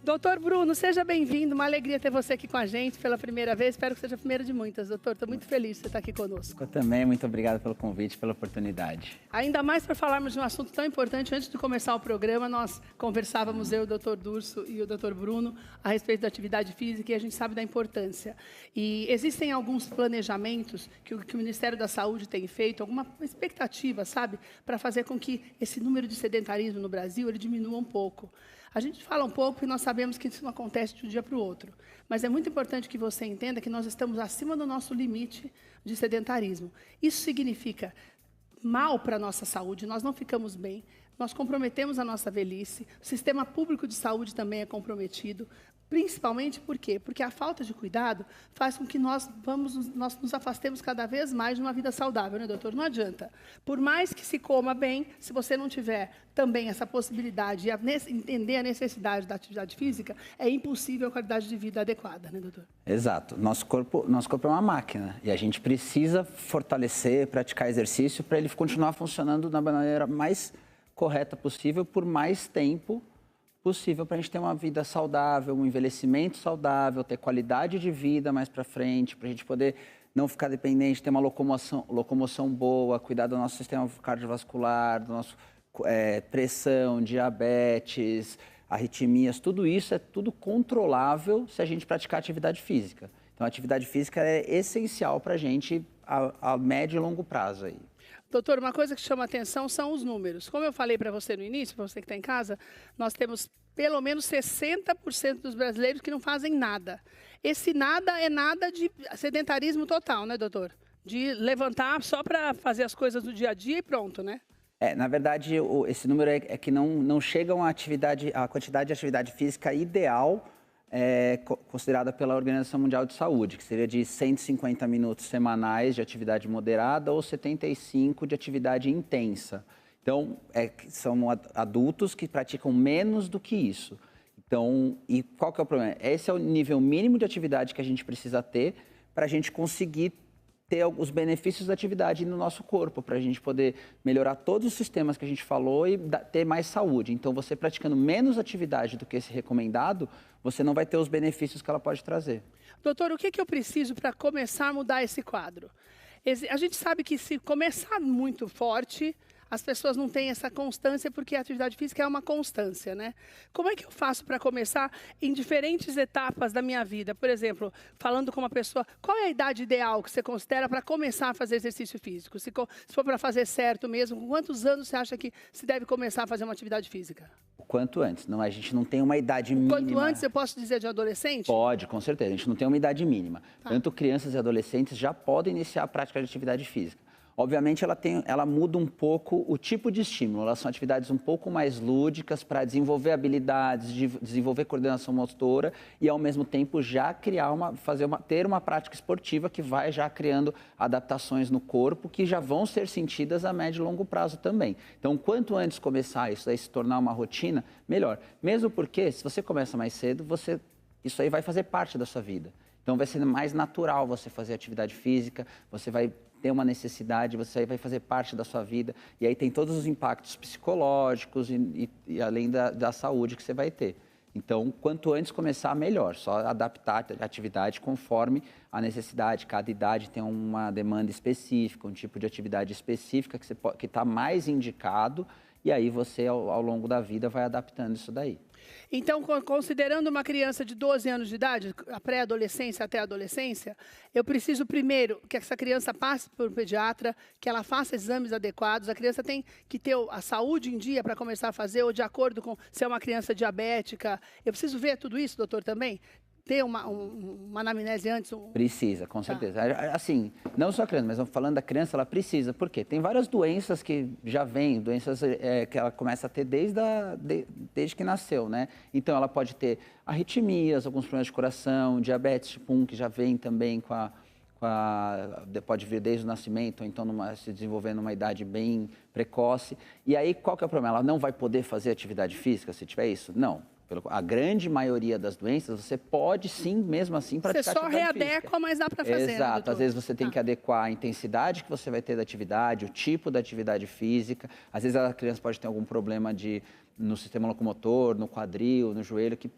Doutor Bruno, seja bem-vindo. Uma alegria ter você aqui com a gente pela primeira vez. Espero que seja a primeira de muitas, doutor. Estou muito feliz de você estar aqui conosco. Eu também, muito obrigado pelo convite, pela oportunidade. Ainda mais para falarmos de um assunto tão importante. Antes de começar o programa, nós conversávamos, eu, o doutor Durso e o doutor Bruno, a respeito da atividade física e a gente sabe da importância. E existem alguns planejamentos que o Ministério da Saúde tem feito, alguma expectativa, sabe, para fazer com que esse número de sedentarismo no Brasil ele diminua um pouco. A gente fala um pouco e nós sabemos que isso não acontece de um dia para o outro. Mas é muito importante que você entenda que nós estamos acima do nosso limite de sedentarismo. Isso significa mal para a nossa saúde, nós não ficamos bem, nós comprometemos a nossa velhice, o sistema público de saúde também é comprometido. Principalmente por quê? Porque a falta de cuidado faz com que nós nos afastemos cada vez mais de uma vida saudável, né, doutor? Não adianta. Por mais que se coma bem, se você não tiver também essa possibilidade e entender a necessidade da atividade física, é impossível a qualidade de vida adequada, né, doutor? Exato. Nosso corpo é uma máquina e a gente precisa fortalecer, praticar exercício para ele continuar funcionando da maneira mais correta possível por mais tempo possível para a gente ter uma vida saudável, um envelhecimento saudável, ter qualidade de vida mais para frente, para a gente poder não ficar dependente, ter uma locomoção boa, cuidar do nosso sistema cardiovascular, do nosso pressão, diabetes, arritmias, tudo isso é tudo controlável se a gente praticar atividade física. Então, a atividade física é essencial para a gente a médio e longo prazo aí. Doutor, uma coisa que chama a atenção são os números. Como eu falei para você no início, para você que está em casa, nós temos pelo menos 60% dos brasileiros que não fazem nada. Esse nada é nada de sedentarismo total, né, doutor? De levantar só para fazer as coisas do dia a dia e pronto, né? Na verdade, esse número é que não chegam a quantidade de atividade física ideal considerada pela Organização Mundial de Saúde, que seria de 150 minutos semanais de atividade moderada ou 75 de atividade intensa. Então, são adultos que praticam menos do que isso. Então, e qual que é o problema? Esse é o nível mínimo de atividade que a gente precisa ter para a gente conseguir ter os benefícios da atividade no nosso corpo, para a gente poder melhorar todos os sistemas que a gente falou e ter mais saúde. Então, você praticando menos atividade do que esse recomendado, você não vai ter os benefícios que ela pode trazer. Doutor, o que eu preciso para começar a mudar esse quadro? A gente sabe que se começar muito forte, as pessoas não têm essa constância porque a atividade física é uma constância, né? Como é que eu faço para começar em diferentes etapas da minha vida? Por exemplo, falando com uma pessoa, qual é a idade ideal que você considera para começar a fazer exercício físico? Se for para fazer certo mesmo, com quantos anos você acha que se deve começar a fazer uma atividade física? O quanto antes. Não, a gente não tem uma idade mínima. Quanto antes, eu posso dizer de adolescente? Pode, com certeza. A gente não tem uma idade mínima. Tá. Tanto crianças e adolescentes já podem iniciar a prática de atividade física. Obviamente, ela muda um pouco o tipo de estímulo. Elas são atividades um pouco mais lúdicas para desenvolver habilidades, desenvolver coordenação motora e, ao mesmo tempo, já ter uma prática esportiva que vai já criando adaptações no corpo que já vão ser sentidas a médio e longo prazo também. Então, quanto antes começar isso aí se tornar uma rotina, melhor. Mesmo porque, se você começa mais cedo, isso aí vai fazer parte da sua vida. Então, vai ser mais natural você fazer atividade física, você vai ter uma necessidade, você vai fazer parte da sua vida. E aí tem todos os impactos psicológicos e além da saúde que você vai ter. Então, quanto antes começar, melhor. Só adaptar a atividade conforme a necessidade. Cada idade tem uma demanda específica, um tipo de atividade específica que está mais indicado. E aí você, ao longo da vida, vai adaptando isso daí. Então, considerando uma criança de 12 anos de idade, a pré-adolescência até a adolescência, eu preciso primeiro que essa criança passe por um pediatra, que ela faça exames adequados. A criança tem que ter a saúde em dia para começar a fazer, ou de acordo com se é uma criança diabética. Eu preciso ver tudo isso, doutor, também? Ter uma anamnese antes? Precisa, com certeza. Assim, não só a criança, mas falando da criança, ela precisa. Por quê? Tem várias doenças que já vêm, doenças que ela começa a ter desde que nasceu, né? Então, ela pode ter arritmias, alguns problemas de coração, diabetes tipo 1, que já vem também pode vir desde o nascimento, ou então se desenvolver numa idade bem precoce. E aí, qual que é o problema? Ela não vai poder fazer atividade física se tiver isso? Não. A grande maioria das doenças, você pode sim, mesmo assim, praticar atividade física. Você só readequa, mas dá para fazer. Exato. Às vezes você tem que adequar a intensidade que você vai ter da atividade, o tipo da atividade física. Às vezes a criança pode ter algum problema no sistema locomotor, no quadril, no joelho, que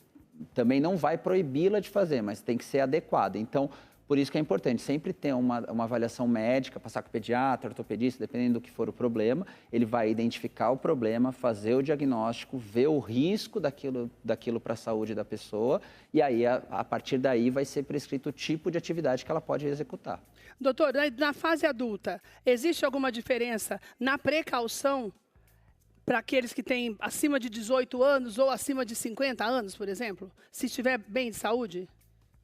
também não vai proibi-la de fazer, mas tem que ser adequada. Então, por isso que é importante sempre ter uma avaliação médica, passar com o pediatra, ortopedista, dependendo do que for o problema. Ele vai identificar o problema, fazer o diagnóstico, ver o risco daquilo para a saúde da pessoa e aí, a partir daí, vai ser prescrito o tipo de atividade que ela pode executar. Doutor, na fase adulta, existe alguma diferença na precaução para aqueles que têm acima de 18 anos ou acima de 50 anos, por exemplo? Se estiver bem de saúde?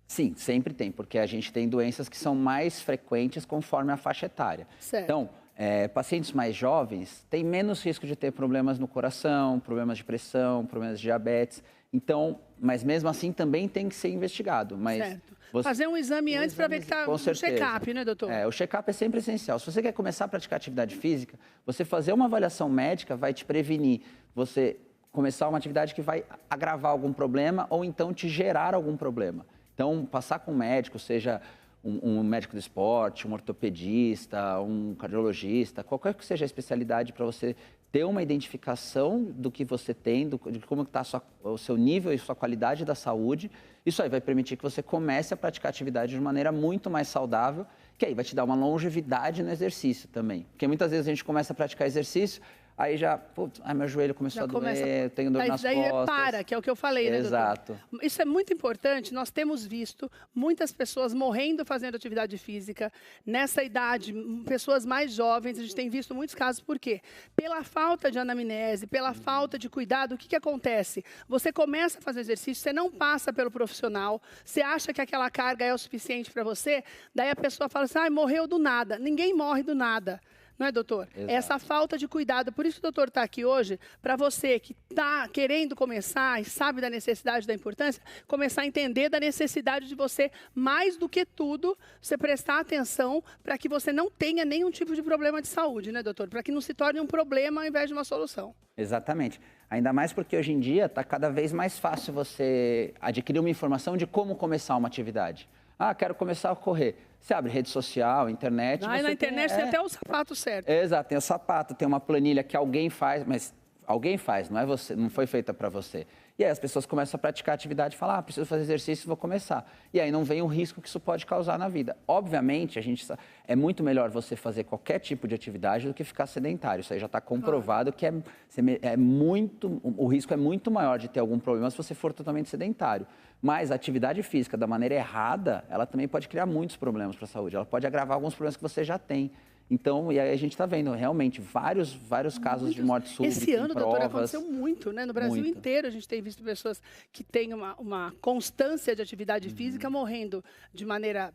Sim, sempre tem, porque a gente tem doenças que são mais frequentes conforme a faixa etária. Certo. Então, pacientes mais jovens têm menos risco de ter problemas no coração, problemas de pressão, problemas de diabetes. Então, mas mesmo assim também tem que ser investigado. Mas certo. Fazer um exame antes para ver que está um check-up, né, doutor? O check-up é sempre essencial. Se você quer começar a praticar atividade física, você fazer uma avaliação médica vai te prevenir você começar uma atividade que vai agravar algum problema ou então te gerar algum problema. Então, passar com um médico, seja um médico do esporte, um ortopedista, um cardiologista, qualquer que seja a especialidade para você ter uma identificação do que você tem, de como está o seu nível e sua qualidade da saúde. Isso aí vai permitir que você comece a praticar atividade de maneira muito mais saudável, que aí vai te dar uma longevidade no exercício também. Porque muitas vezes a gente começa a praticar exercício, aí já, putz, meu joelho começou a doer, tenho dor nas costas. Para, que é o que eu falei, né, doutor? Exato. Isso é muito importante, nós temos visto muitas pessoas morrendo fazendo atividade física, nessa idade, pessoas mais jovens, a gente tem visto muitos casos, por quê? Pela falta de anamnese, pela falta de cuidado, o que acontece? Você começa a fazer exercício, você não passa pelo profissional, você acha que aquela carga é o suficiente para você, daí a pessoa fala assim, morreu do nada. Ninguém morre do nada. Não é, doutor? Exato. Essa falta de cuidado. Por isso que o doutor está aqui hoje, para você que está querendo começar e sabe da necessidade, da importância, começar a entender da necessidade de você, mais do que tudo, você prestar atenção para que você não tenha nenhum tipo de problema de saúde, né, doutor? Para que não se torne um problema ao invés de uma solução. Exatamente. Ainda mais porque hoje em dia está cada vez mais fácil você adquirir uma informação de como começar uma atividade. Quero começar a correr. Você abre rede social, internet... Na internet tem até o sapato certo. Exato, tem o sapato, tem uma planilha que alguém faz, mas alguém faz, não é você, não foi feita para você. E aí as pessoas começam a praticar atividade e falam, preciso fazer exercício, vou começar. E aí não vem o risco que isso pode causar na vida. Obviamente, é muito melhor você fazer qualquer tipo de atividade do que ficar sedentário. Isso aí já está comprovado que o risco é muito maior de ter algum problema se você for totalmente sedentário. Mas a atividade física, da maneira errada, ela também pode criar muitos problemas para a saúde. Ela pode agravar alguns problemas que você já tem. Então, e aí a gente está vendo realmente vários casos de morte súbita. Esse ano, doutor, aconteceu muito, né? No Brasil inteiro a gente tem visto pessoas que têm uma constância de atividade física morrendo de maneira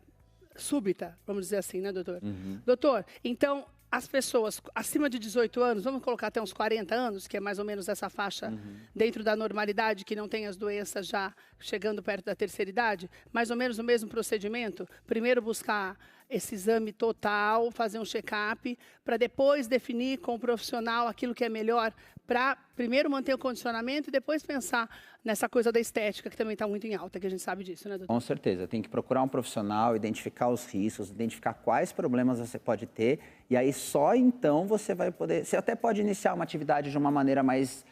súbita, vamos dizer assim, né, doutor? Doutor, então, as pessoas acima de 18 anos, vamos colocar até uns 40 anos, que é mais ou menos essa faixa dentro da normalidade, que não tem as doenças já chegando perto da terceira idade, mais ou menos o mesmo procedimento, primeiro buscar esse exame total, fazer um check-up, para depois definir com o profissional aquilo que é melhor, para primeiro manter o condicionamento e depois pensar nessa coisa da estética, que também está muito em alta, que a gente sabe disso, né, doutor? Com certeza, tem que procurar um profissional, identificar os riscos, identificar quais problemas você pode ter, e aí só então você vai poder... Você até pode iniciar uma atividade de uma maneira mais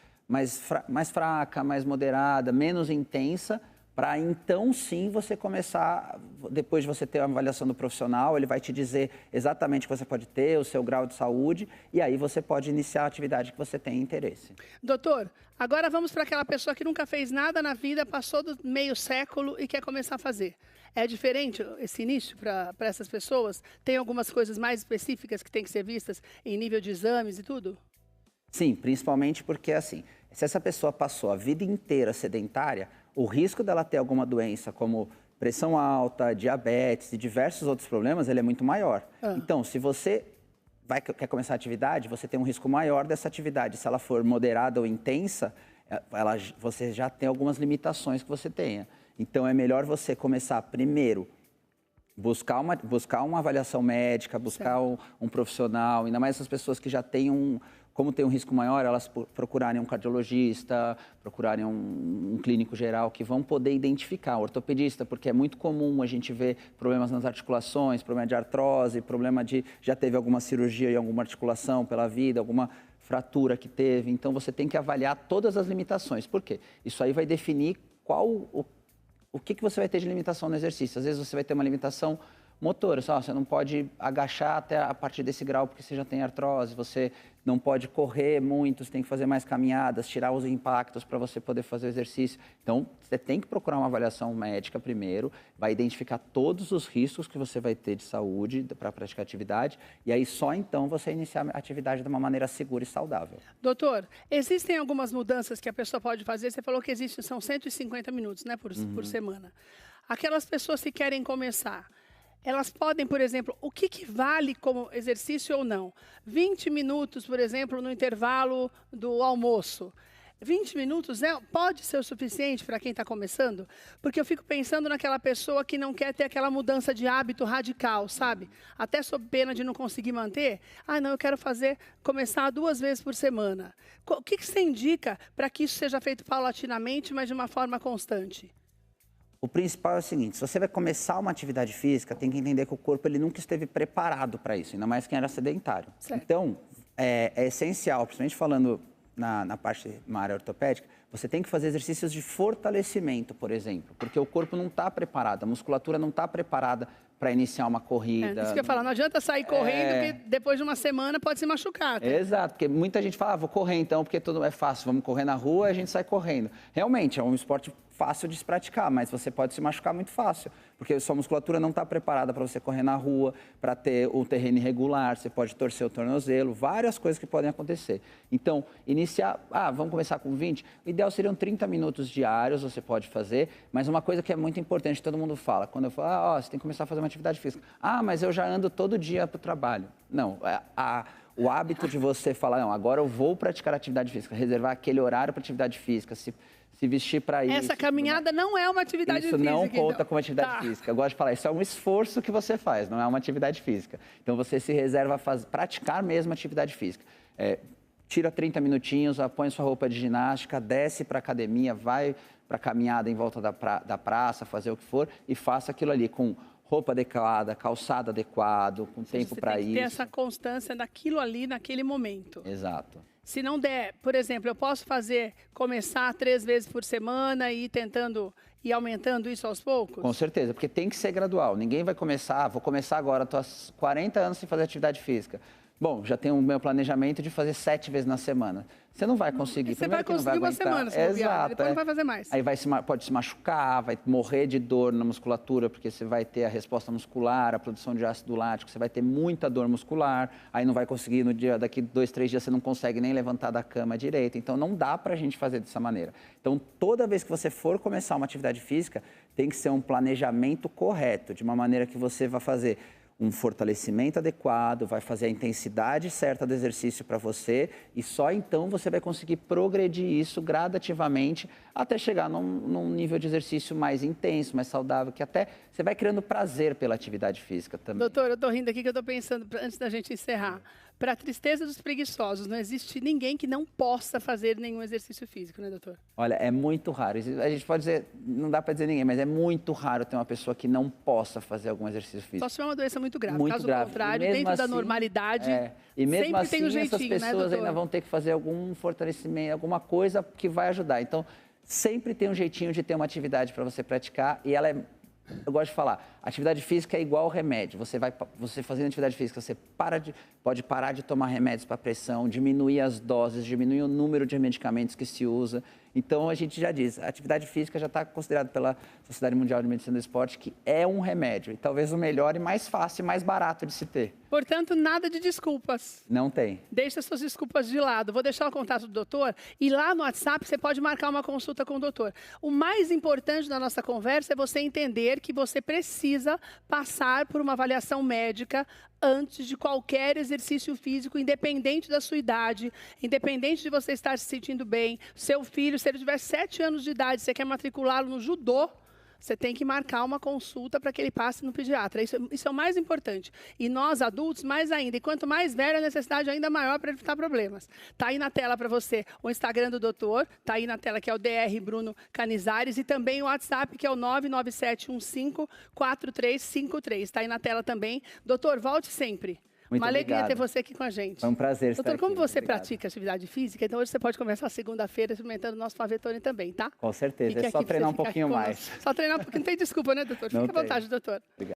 fraca, mais moderada, menos intensa, para então sim você começar, depois de você ter a avaliação do profissional, ele vai te dizer exatamente o que você pode ter, o seu grau de saúde, e aí você pode iniciar a atividade que você tem interesse. Doutor, agora vamos para aquela pessoa que nunca fez nada na vida, passou do meio século e quer começar a fazer. É diferente esse início para essas pessoas? Tem algumas coisas mais específicas que têm que ser vistas em nível de exames e tudo? Sim, principalmente porque assim, se essa pessoa passou a vida inteira sedentária, o risco dela ter alguma doença como pressão alta, diabetes e diversos outros problemas, ele é muito maior. Então, se você quer começar a atividade, você tem um risco maior dessa atividade. Se ela for moderada ou intensa, você já tem algumas limitações que você tenha. Então, é melhor você começar primeiro, buscar uma avaliação médica, buscar um profissional, ainda mais essas pessoas que já têm como tem um risco maior, elas procurarem um cardiologista, procurarem um clínico geral, que vão poder identificar, ortopedista, porque é muito comum a gente ver problemas nas articulações, problema de artrose, problema já teve alguma cirurgia em alguma articulação pela vida, alguma fratura que teve. Então, você tem que avaliar todas as limitações. Por quê? Isso aí vai definir o que você vai ter de limitação no exercício. Às vezes você vai ter uma limitação motora, você não pode agachar até a partir desse grau porque você já tem artrose, você não pode correr muito, você tem que fazer mais caminhadas, tirar os impactos para você poder fazer o exercício. Então, você tem que procurar uma avaliação médica primeiro, vai identificar todos os riscos que você vai ter de saúde para praticar atividade e aí só então você iniciar a atividade de uma maneira segura e saudável. Doutor, existem algumas mudanças que a pessoa pode fazer? Você falou que existem, são 150 minutos, né, por semana. Aquelas pessoas que querem começar, elas podem, por exemplo, o que vale como exercício ou não? 20 minutos, por exemplo, no intervalo do almoço. 20 minutos pode ser o suficiente para quem está começando? Porque eu fico pensando naquela pessoa que não quer ter aquela mudança de hábito radical, sabe? Até sob pena de não conseguir manter. Não, eu quero começar 2 vezes por semana. O que você indica para que isso seja feito paulatinamente, mas de uma forma constante? O principal é o seguinte, se você vai começar uma atividade física, tem que entender que o corpo ele nunca esteve preparado para isso, ainda mais quem era sedentário. Certo. Então, é essencial, principalmente falando na parte na área ortopédica, você tem que fazer exercícios de fortalecimento, por exemplo, porque o corpo não está preparado, a musculatura não está preparada para iniciar uma corrida. Isso que eu ia falar, não adianta sair correndo, porque depois de uma semana pode se machucar. Tá? Exato, porque muita gente fala, vou correr então, porque tudo é fácil, vamos correr na rua e a gente sai correndo. Realmente, é um esporte fácil de se praticar, mas você pode se machucar muito fácil, porque sua musculatura não está preparada para você correr na rua, para ter o terreno irregular, você pode torcer o tornozelo, várias coisas que podem acontecer. Então, vamos começar com 20? O ideal seriam 30 minutos diários, você pode fazer, mas uma coisa que é muito importante, todo mundo fala, quando eu falo, você tem que começar a fazer uma atividade física. Mas eu já ando todo dia para o trabalho. Não, o hábito de você falar, não, agora eu vou praticar atividade física, reservar aquele horário para atividade física, se vestir para isso. Essa caminhada não é uma atividade física. Isso não conta como atividade física. Eu gosto de falar, isso é um esforço que você faz, não é uma atividade física. Então você se reserva a praticar mesmo atividade física. Tira 30 minutinhos, põe sua roupa de ginástica, desce para a academia, vai para a caminhada em volta da praça, fazer o que for, e faça aquilo ali com roupa adequada, calçado adequado, com tempo para isso. Você tem que ter essa constância daquilo ali, naquele momento. Exato. Se não der, por exemplo, eu posso começar 3 vezes por semana e ir tentando e aumentando isso aos poucos? Com certeza, porque tem que ser gradual. Ninguém vai começar, vou começar agora, estou há 40 anos sem fazer atividade física. Bom, já tenho o meu planejamento de fazer 7 vezes na semana. Você não vai conseguir. Você vai conseguir uma semana, se bobear, depois não vai fazer mais. Aí pode se machucar, vai morrer de dor na musculatura, porque você vai ter a resposta muscular, a produção de ácido lático, você vai ter muita dor muscular, aí não vai conseguir, daqui 2, 3 dias você não consegue nem levantar da cama direito. Então, não dá pra gente fazer dessa maneira. Então, toda vez que você for começar uma atividade física, tem que ser um planejamento correto, de uma maneira que você vai fazer um fortalecimento adequado, vai fazer a intensidade certa do exercício para você e só então você vai conseguir progredir isso gradativamente até chegar num nível de exercício mais intenso, mais saudável, que até você vai criando prazer pela atividade física também. Doutor, eu estou rindo aqui que eu estou pensando, antes da gente encerrar, para a tristeza dos preguiçosos, não existe ninguém que não possa fazer nenhum exercício físico, né, doutor? Olha, é muito raro. A gente pode dizer, não dá para dizer ninguém, mas é muito raro ter uma pessoa que não possa fazer algum exercício físico. Só se tiver uma doença muito grave. Muito Caso grave. contrário, dentro da normalidade, e mesmo sempre assim, tem um jeitinho, essas pessoas ainda vão ter que fazer algum fortalecimento, alguma coisa que vai ajudar. Então, sempre tem um jeitinho de ter uma atividade para você praticar e ela é... Eu gosto de falar, atividade física é igual ao remédio. Você fazendo atividade física, você pode parar de tomar remédios para pressão, diminuir as doses, diminuir o número de medicamentos que se usa. Então, a gente já diz, a atividade física já está considerada pela Sociedade Mundial de Medicina do Esporte que é um remédio. E talvez o melhor e mais fácil e mais barato de se ter. Portanto, nada de desculpas. Não tem. Deixa suas desculpas de lado. Vou deixar o contato do doutor e lá no WhatsApp você pode marcar uma consulta com o doutor. O mais importante da nossa conversa é você entender que você precisa passar por uma avaliação médica antes de qualquer exercício físico, independente da sua idade, independente de você estar se sentindo bem. Seu filho, se ele tiver 7 anos de idade, você quer matriculá-lo no judô, você tem que marcar uma consulta para que ele passe no pediatra. Isso é o mais importante. E nós, adultos, mais ainda. E quanto mais velho, a necessidade ainda maior para evitar problemas. Está aí na tela para você o Instagram do doutor, está aí na tela que é o DR Bruno Canizares e também o WhatsApp que é o 997154353. Está aí na tela também. Doutor, volte sempre. Muito Uma alegria obrigado. ter você aqui com a gente. Foi um prazer estar Doutor, aqui. como você Obrigado. pratica atividade física, então hoje você pode começar a segunda-feira experimentando o nosso Pavetone também, tá? Com certeza, Fique é só aqui pra treinar você um ficar pouquinho aqui mais. conosco. Só treinar um pouquinho, não tem desculpa, né, doutor? Não Fique à tem. vontade, doutor. Obrigado.